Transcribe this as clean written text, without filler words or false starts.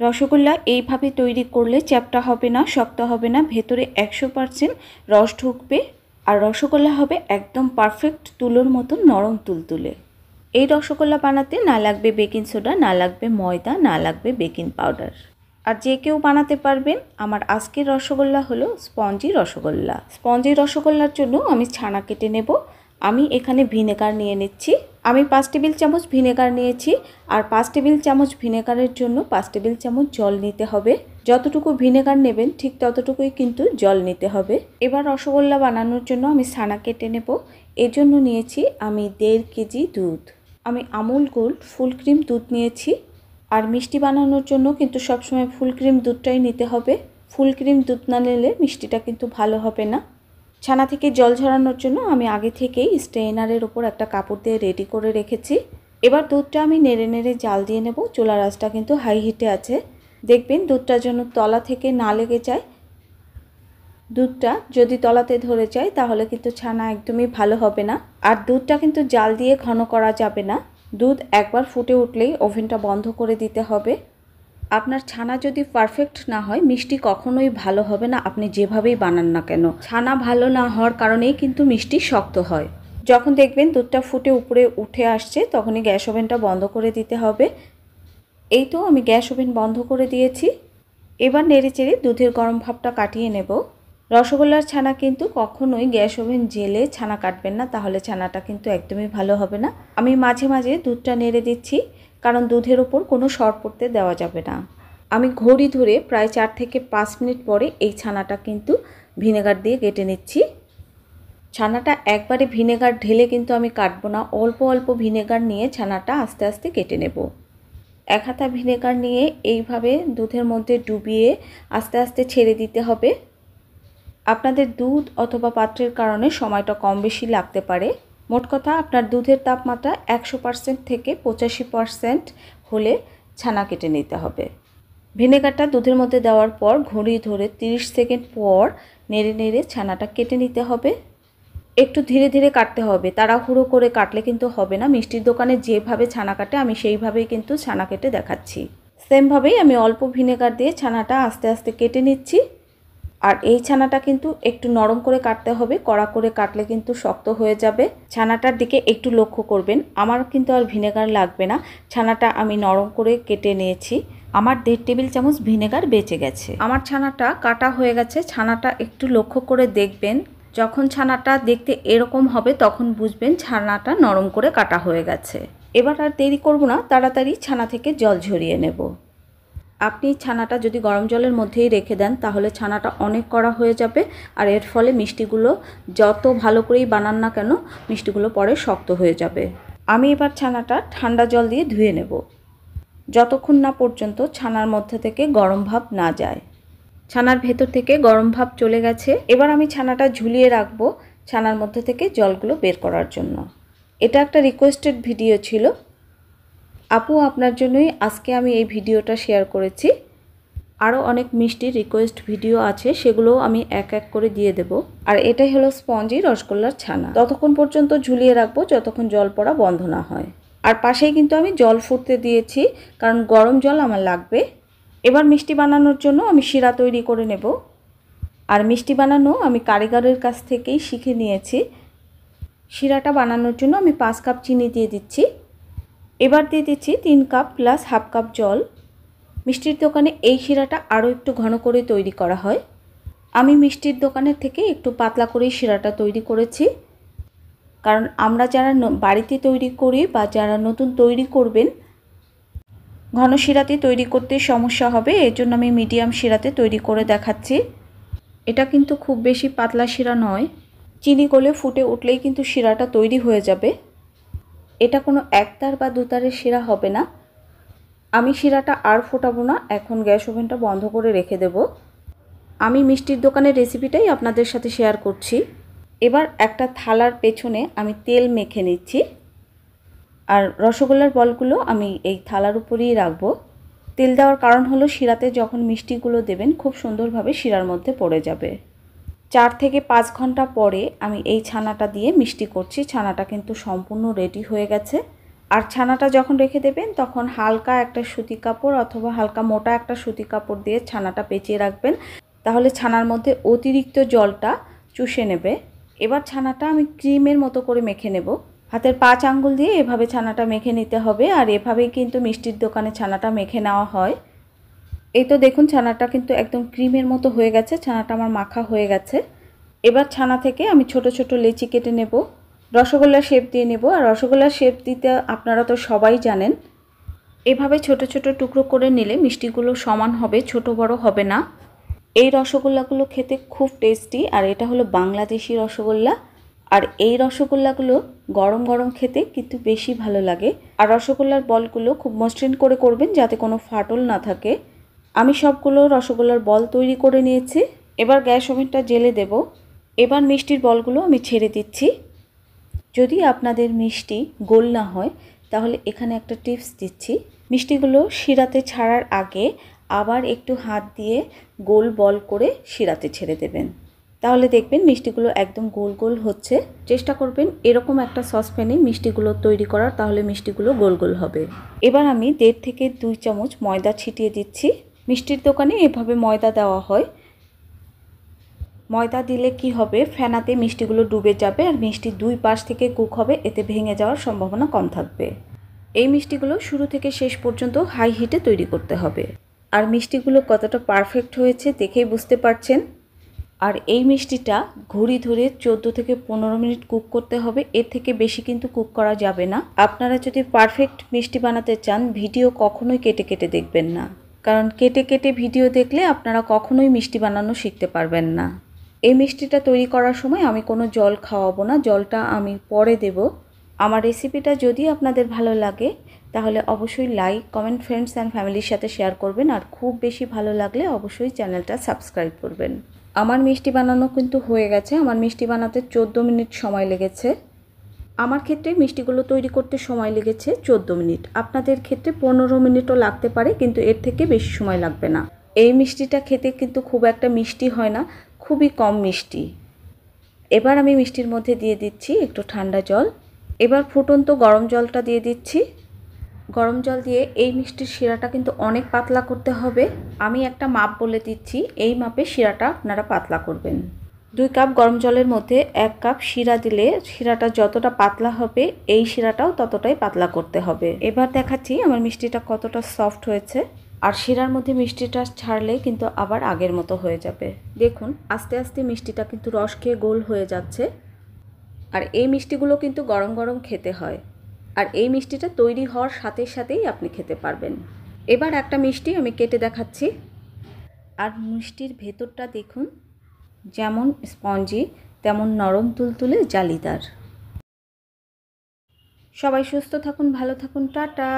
রসগোল্লা এইভাবে তৈরি করলে চ্যাপ্টা হবে না, শক্ত হবে না, ভেতরে 100% রস ঢুকবে আর রসগোল্লা হবে একদম পারফেক্ট তুলোর মতো নরম তুলতুলে। এই রসগোল্লা বানাতে না লাগবে বেকিং সোডা, না লাগবে ময়দা, না লাগবে বেকিং পাউডার। আর যে কেউ বানাতে পারবেন। আমার আজকের রসগোল্লা হলো স্পঞ্জি রসগোল্লা। স্পঞ্জি রসগোল্লার জন্য আমি ছানা কেটে নেব। আমি এখানে ভিনেগার নিয়ে নিচ্ছি। আমি 5 টেবিল চামচ ভিনেগার নিয়েছি। আর 5 টেবিল চামচ ভিনেগারের জন্য 5 টেবিল চামচ জল নিতে হবে। যতটুকু ভিনেগার নেবেন ঠিক ততটুকুই কিন্তু জল নিতে হবে। এবার রসগোল্লা বানানোর জন্য আমি ছানা কেটে নেব। এর জন্য নিয়েছি আমি 1.5 কেজি দুধ। আমি আমুল গোল্ড ফুল ক্রিম দুধ নিয়েছি। আর মিষ্টি বানানোর জন্য কিন্তু সবসময় ফুল ক্রিম দুধটাই নিতে হবে। ফুল ক্রিম দুধ না নিলে মিষ্টিটা কিন্তু ভালো হবে না। ছানা থেকে জল ঝরানোর জন্য আমি আগে থেকেই স্ট্রেনারের উপর একটা কাপড় দিয়ে রেডি করে রেখেছি। এবার দুধটা আমি নেড়ে নেড়ে জাল দিয়ে নেব। চুলার আঁচটা কিন্তু হাই হিটে আছে। দেখবেন দুধটা যেন তলা থেকে না লেগে যায়। দুধটা যদি তলাতে ধরে যায় তাহলে কিন্তু ছানা একদমই ভালো হবে না। আর দুধটা কিন্তু জাল দিয়ে ঘন করা যাবে না। দুধ একবার ফুটে উঠলেই ওভেনটা বন্ধ করে দিতে হবে। আপনার ছানা যদি পারফেক্ট না হয় মিষ্টি কখনোই ভালো হবে না, আপনি যেভাবেই বানান না কেন। ছানা ভালো না হওয়ার কারণেই কিন্তু মিষ্টি শক্ত হয়। যখন দেখবেন দুধটা ফুটে উপরে উঠে আসছে তখনই গ্যাস ওভেনটা বন্ধ করে দিতে হবে। এই তো আমি গ্যাস ওভেন বন্ধ করে দিয়েছি। এবার নেড়ে চেড়ে দুধের গরম ভাবটা কাটিয়ে নেব। রসগোল্লার ছানা কিন্তু কখনোই গ্যাস ওভেন জেলে ছানা কাটবেন না, তাহলে ছানাটা কিন্তু একদমই ভালো হবে না। আমি মাঝে মাঝে দুধটা নেড়ে দিচ্ছি, কারণ দুধের ওপর কোনো সর পড়তে দেওয়া যাবে না। আমি ঘড়ি ধরে প্রায় 4 থেকে 5 মিনিট পরে এই ছানাটা কিন্তু ভিনেগার দিয়ে কেটে নিচ্ছি। ছানাটা একবারে ভিনেগার ঢেলে কিন্তু আমি কাটবো না, অল্প অল্প ভিনেগার নিয়ে ছানাটা আস্তে আস্তে কেটে নেব। 1 হাতা ভিনেগার নিয়ে এইভাবে দুধের মধ্যে ডুবিয়ে আস্তে আস্তে ছেড়ে দিতে হবে। আপনাদের দুধ অথবা পাত্রের কারণে সময়টা কম বেশি লাগতে পারে। মোট কথা আপনার দুধের তাপমাত্রা 100% থেকে 85% হলে ছানা কেটে নিতে হবে। ভিনেগারটা দুধের মধ্যে দেওয়ার পর ঘড়ি ধরে 30 সেকেন্ড পর নেড়ে নেড়ে ছানাটা কেটে নিতে হবে। একটু ধীরে ধীরে কাটতে হবে, তাড়াহুড়ো করে কাটলে কিন্তু হবে না। মিষ্টির দোকানে যেভাবে ছানা কাটে আমি সেইভাবেই কিন্তু ছানা কেটে দেখাচ্ছি। সেমভাবেই আমি অল্প ভিনেগার দিয়ে ছানাটা আস্তে আস্তে কেটে নিচ্ছি। আর এই ছানাটা কিন্তু একটু নরম করে কাটতে হবে, কড়া করে কাটলে কিন্তু শক্ত হয়ে যাবে। ছানাটার দিকে একটু লক্ষ্য করবেন। আমার কিন্তু আর ভিনেগার লাগবে না, ছানাটা আমি নরম করে কেটে নিয়েছি। আমার 1.5 টেবিল চামচ ভিনেগার বেঁচে গেছে। আমার ছানাটা কাটা হয়ে গেছে। ছানাটা একটু লক্ষ্য করে দেখবেন, যখন ছানাটা দেখতে এরকম হবে তখন বুঝবেন ছানাটা নরম করে কাটা হয়ে গেছে। এবার আর দেরি করব না, তাড়াতাড়ি ছানা থেকে জল ঝরিয়ে নেব। আপনি ছানাটা যদি গরম জলের মধ্যেই রেখে দেন তাহলে ছানাটা অনেক কড়া হয়ে যাবে, আর এর ফলে মিষ্টিগুলো যত ভালো করেই বানান না কেন মিষ্টিগুলো পরে শক্ত হয়ে যাবে। আমি এবার ছানাটা ঠান্ডা জল দিয়ে ধুয়ে নেব, যতক্ষণ না পর্যন্ত ছানার মধ্যে থেকে গরম ভাব না যায়। ছানার ভেতর থেকে গরম ভাব চলে গেছে। এবার আমি ছানাটা ঝুলিয়ে রাখবো ছানার মধ্যে থেকে জলগুলো বের করার জন্য। এটা একটা রিকোয়েস্টেড ভিডিও ছিল। আপু আপনার জন্যই আজকে আমি এই ভিডিওটা শেয়ার করেছি। আরও অনেক মিষ্টির রিকোয়েস্ট ভিডিও আছে, সেগুলোও আমি এক এক করে দিয়ে দেব। আর এটাই হলো স্পঞ্জি রসগোল্লার ছানা। ততক্ষণ পর্যন্ত ঝুলিয়ে রাখবো যতক্ষণ জল পড়া বন্ধ না হয়। আর পাশেই কিন্তু আমি জল ফুটতে দিয়েছি, কারণ গরম জল আমার লাগবে। এবার মিষ্টি বানানোর জন্য আমি শিরা তৈরি করে নেব। আর মিষ্টি বানানো আমি কারিগরের কাছ থেকেই শিখে নিয়েছি। শিরাটা বানানোর জন্য আমি 5 কাপ চিনি দিয়ে দিচ্ছি। এবার দিয়ে দিচ্ছি 3 কাপ প্লাস হাফ কাপ জল। মিষ্টির দোকানে এই শিরাটা আরও একটু ঘন করে তৈরি করা হয়। আমি মিষ্টির দোকানের থেকে একটু পাতলা করেই শিরাটা তৈরি করেছি, কারণ আমরা যারা বাড়িতে তৈরি করি বা যারা নতুন তৈরি করবেন ঘন শিরাতে তৈরি করতে সমস্যা হবে, এর জন্য আমি মিডিয়াম শিরাতে তৈরি করে দেখাচ্ছি। এটা কিন্তু খুব বেশি পাতলা শিরা নয়, চিনি গলে ফুটে উঠলেই কিন্তু শিরাটা তৈরি হয়ে যাবে। এটা কোনো একতার বা দুতারের শিরা হবে না। আমি শিরাটা আর ফোটাবো না, এখন গ্যাস ওভেনটা বন্ধ করে রেখে দেব। আমি মিষ্টির দোকানের রেসিপিটাই আপনাদের সাথে শেয়ার করছি। এবার একটা থালার পেছনে আমি তেল মেখে নিচ্ছি, আর রসগোল্লার বলগুলো আমি এই থালার উপরেই রাখবো। তেল দেওয়ার কারণ হলো শিরাতে যখন মিষ্টিগুলো দেবেন খুব সুন্দরভাবে শিরার মধ্যে পড়ে যাবে। 4 থেকে 5 ঘন্টা পরে আমি এই ছানাটা দিয়ে মিষ্টি করছি। ছানাটা কিন্তু সম্পূর্ণ রেডি হয়ে গেছে। আর ছানাটা যখন রেখে দেবেন তখন হালকা একটা সুতি কাপড় অথবা হালকা মোটা একটা সুতি কাপড় দিয়ে ছানাটা পেঁচিয়ে রাখবেন, তাহলে ছানার মধ্যে অতিরিক্ত জলটা চুষে নেবে। এবার ছানাটা আমি ক্রিমের মতো করে মেখে নেব। হাতের 5 আঙ্গুল দিয়ে এভাবে ছানাটা মেখে নিতে হবে, আর এভাবেই কিন্তু মিষ্টির দোকানে ছানাটা মেখে নেওয়া হয়। এই তো দেখুন ছানাটা কিন্তু একদম ক্রিমের মতো হয়ে গেছে, ছানাটা আমার মাখা হয়ে গেছে। এবার ছানা থেকে আমি ছোট ছোট লেচি কেটে নেব, রসগোল্লার শেপ দিয়ে নেব। আর রসগোল্লার শেপ দিতে আপনারা তো সবাই জানেন, এভাবে ছোট ছোট টুকরো করে নিলে মিষ্টিগুলো সমান হবে, ছোট বড় হবে না। এই রসগোল্লাগুলো খেতে খুব টেস্টি, আর এটা হলো বাংলাদেশি রসগোল্লা। আর এই রসগোল্লাগুলো গরম গরম খেতে কিন্তু বেশি ভালো লাগে। আর রসগোল্লার বলগুলো খুব মসৃণ করে করবেন যাতে কোনো ফাটল না থাকে। আমি সবগুলো রসগোল্লার বল তৈরি করে নিয়েছি। এবার গ্যাস ওভেনটা জ্বেলে দেব। এবার মিষ্টির বলগুলো আমি ছেড়ে দিচ্ছি। যদি আপনাদের মিষ্টি গোল না হয় তাহলে এখানে একটা টিপস দিচ্ছি, মিষ্টিগুলো শিরাতে ছাড়ার আগে আবার একটু হাত দিয়ে গোল বল করে শিরাতে ছেড়ে দেবেন, তাহলে দেখবেন মিষ্টিগুলো একদম গোল গোল হচ্ছে। চেষ্টা করবেন এরকম একটা সসপ্যানে মিষ্টিগুলো তৈরি করার, তাহলে মিষ্টিগুলো গোল গোল হবে। এবার আমি 1.5 থেকে 2 চামচ ময়দা ছিটিয়ে দিচ্ছি। মিষ্টির দোকানে এভাবে ময়দা দেওয়া হয়। ময়দা দিলে কি হবে, ফেনাতে মিষ্টিগুলো ডুবে যাবে আর মিষ্টি 2 পাশ থেকে কুক হবে, এতে ভেঙে যাওয়ার সম্ভাবনা কম থাকবে। এই মিষ্টিগুলো শুরু থেকে শেষ পর্যন্ত হাই হিটে তৈরি করতে হবে। আর মিষ্টিগুলো কতটা পারফেক্ট হয়েছে দেখেই বুঝতে পারছেন। আর এই মিষ্টিটা ঘড়ি ধরে 14 থেকে 15 মিনিট কুক করতে হবে, এর থেকে বেশি কিন্তু কুক করা যাবে না। আপনারা যদি পারফেক্ট মিষ্টি বানাতে চান ভিডিও কখনোই কেটে কেটে দেখবেন না, কারণ কেটে কেটে ভিডিও দেখলে আপনারা কখনোই মিষ্টি বানানো শিখতে পারবেন না। এই মিষ্টিটা তৈরি করার সময় আমি কোনো জল খাওয়াবো না, জলটা আমি পরে দেব। আমার রেসিপিটা যদি আপনাদের ভালো লাগে তাহলে অবশ্যই লাইক, কমেন্ট, ফ্রেন্ডস অ্যান্ড ফ্যামিলির সাথে শেয়ার করবেন। আর খুব বেশি ভালো লাগলে অবশ্যই চ্যানেলটা সাবস্ক্রাইব করবেন। আমার মিষ্টি বানানো কিন্তু হয়ে গেছে। আমার মিষ্টি বানাতে 14 মিনিট সময় লেগেছে। আমার ক্ষেত্রে মিষ্টিগুলো তৈরি করতে সময় লেগেছে 14 মিনিট। আপনাদের ক্ষেত্রে 15 মিনিটও লাগতে পারে, কিন্তু এর থেকে বেশি সময় লাগবে না। এই মিষ্টিটা খেতে কিন্তু খুব একটা মিষ্টি হয় না, খুবই কম মিষ্টি। এবার আমি মিষ্টির মধ্যে দিয়ে দিচ্ছি একটু ঠান্ডা জল। এবার ফুটন্ত গরম জলটা দিয়ে দিচ্ছি। গরম জল দিয়ে এই মিষ্টির শিরাটা কিন্তু অনেক পাতলা করতে হবে। আমি একটা মাপ বলে দিচ্ছি, এই মাপে শিরাটা আপনারা পাতলা করবেন। 2 কাপ গরম জলের মধ্যে 1 কাপ শিরা দিলে শিরাটা যতটা পাতলা হবে এই শিরাটাও ততটাই পাতলা করতে হবে। এবার দেখাচ্ছি আমার মিষ্টিটা কতটা সফট হয়েছে। আর শিরার মধ্যে মিষ্টিটা ছাড়লে কিন্তু আবার আগের মতো হয়ে যাবে। দেখুন আস্তে আস্তে মিষ্টিটা কিন্তু রস খেয়ে গোল হয়ে যাচ্ছে। আর এই মিষ্টিগুলো কিন্তু গরম গরম খেতে হয়। আর এই মিষ্টিটা তৈরি হওয়ার সাথে সাথেই আপনি খেতে পারবেন। এবার একটা মিষ্টি আমি কেটে দেখাচ্ছি। আর মিষ্টির ভেতরটা দেখুন, যেমন স্পঞ্জি তেমন নরম তুলতুলে জালিদার। সবাই সুস্থ থাকুন, ভালো থাকুন, টাটা।